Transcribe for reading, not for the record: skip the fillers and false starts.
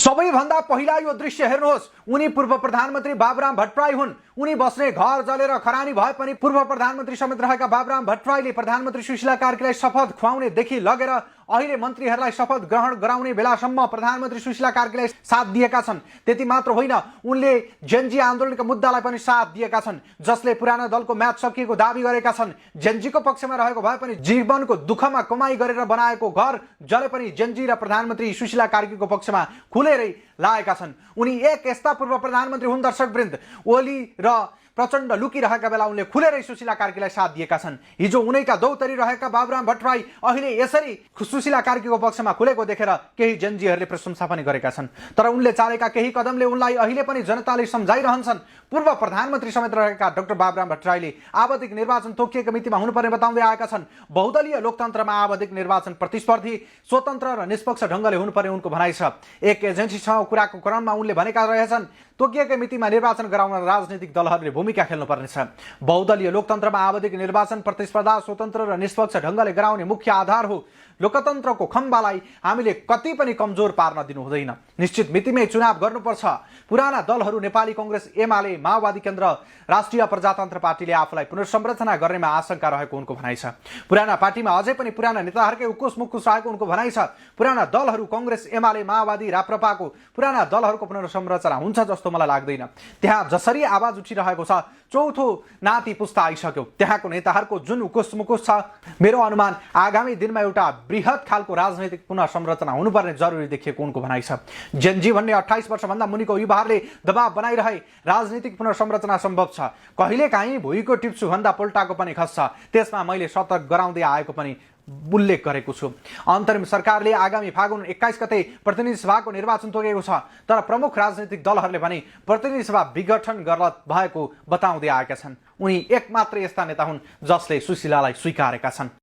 सबैभन्दा पहिला यो दृश्य हेर्नुहोस्। उनी पूर्व प्रधानमन्त्री बाबुराम भट्टराई हुन्। उनी बस्ने घर जलेर खरानी भए पनि पूर्व प्रधानमन्त्री समेत रहेका बाबुराम भट्टराईले प्रधानमन्त्री सुशीला कार्कीलाई शपथ खुवाउनेदेखि लगेर अहिले मन्त्रीहरूलाई शपथ ग्रहण गराउने बेलासम्म प्रधानमन्त्री सुशीला कार्कीलाई साथ दिएका छन्। त्यति मात्र होइन, उनले जेनजी आन्दोलनका मुद्दालाई पनि साथ दिएका छन्, जसले पुरानो दलको म्याच सकिएको दाबी गरेका छन्। जेनजीको पक्षमा रहेको भए पनि जीवनको दुःखमा कमाई गरेर बनाएको घर जले पनि जेनजी र प्रधानमन्त्री सुशीला कार्कीको पक्षमा खुलेरै लागेका छन्। उनी एक यस्ता पूर्व प्रधानमन्त्री हुन् दर्शकवृन्द, ओली र प्रचण्ड लुकिरहेका बेला उनले खुलेरै सुशीला कार्कीलाई साथ दिएका छन्। हिजो उनैका दौतरी रहेका बाबुराम भट्टराई अहिले यसरी सुशीला कार्कीको पक्षमा खुलेको देखेर केही जेनजीहरूले प्रशंसा पनि गरेका छन्। तर उनले चालेका केही कदमले उनलाई अहिले पनि जनताले सम्झाइरहन्छन्। पूर्व प्रधानमन्त्री समेत रहेका डाक्टर बाबुराम भट्टराईले आवधिक निर्वाचन तोकिएको मितिमा हुनुपर्ने बताउँदै आएका छन्। बहुदलीय लोकतन्त्रमा आवधिक निर्वाचन प्रतिस्पर्धी, स्वतन्त्र र निष्पक्ष ढङ्गले हुनुपर्ने उनको भनाइ छ। एक एजेन्सीसँग कुराको क्रममा उनले भनेका रहेछन्, तोकिएकै मितिमा निर्वाचन गराउन राजनीतिक दलहरूले भूमिका खेल्नुपर्नेछ। बहुदलीय लोकतन्त्रमा आवधिक निर्वाचन प्रतिस्पर्धा स्वतन्त्र र निष्पक्ष ढङ्गले गराउने मुख्य आधार हो। लोकतन्त्रको खम्बालाई हामीले कति पनि कमजोर पार्न दिनु हुँदैन। निश्चित मितिमै चुनाव गर्नुपर्छ। पुराना दलहरू नेपाली कांग्रेस, एमाले, माओवादी केन्द्र, राष्ट्रिय प्रजातन्त्र पार्टीले आफूलाई पुनर्संरचना गर्नेमा आशंका रहेको उनको भनाइ छ। पुराना पार्टीमा अझै पनि पुराना नेताहरूकै उकुस मुकुस रहेको उनको भनाइ छ। पुराना दलहरू कांग्रेस, एमाले, माओवादी, राप्रपाको पुराना दलहरूको पुनर्संरचना हुन्छ जस्तो मलाई लाग्दैन। त्यहाँ जसरी आवाज उठिरहेको छ, चौथो नाति पुस्ता आइसक्यो, त्यहाँको नेताहरूको जुन उकुस मुकुस छ, मेरो अनुमान आगामी दिनमा एउटा बृहत खालको राजनैतिक पुनर्संरचना हुनुपर्ने जरुरी देखिएको उनको भनाइ छ। जेनजी भन्ने 28 वर्षभन्दा मुनिको युवाहरूले दबाव बनाइरहे राजनीतिक पुनर्संरचना सम्भव छ। कहिलेकाहीँ भुइँको टिप्सु भन्दा पोल्टाको पनि खस्छ। त्यसमा मैले सतर्क गराउँदै आएको पनि उल्लेख गरेको छु। अन्तरिम सरकारले आगामी फागुन 21 गते प्रतिनिधि सभाको निर्वाचन तोकेको छ। तर प्रमुख राजनीतिक दलहरूले भने प्रतिनिधि सभा विघटन गलत भएको बताउँदै आएका छन्। उनी एकमात्र यस्ता नेता हुन् जसले सुशीलालाई स्वीकारेका छन्।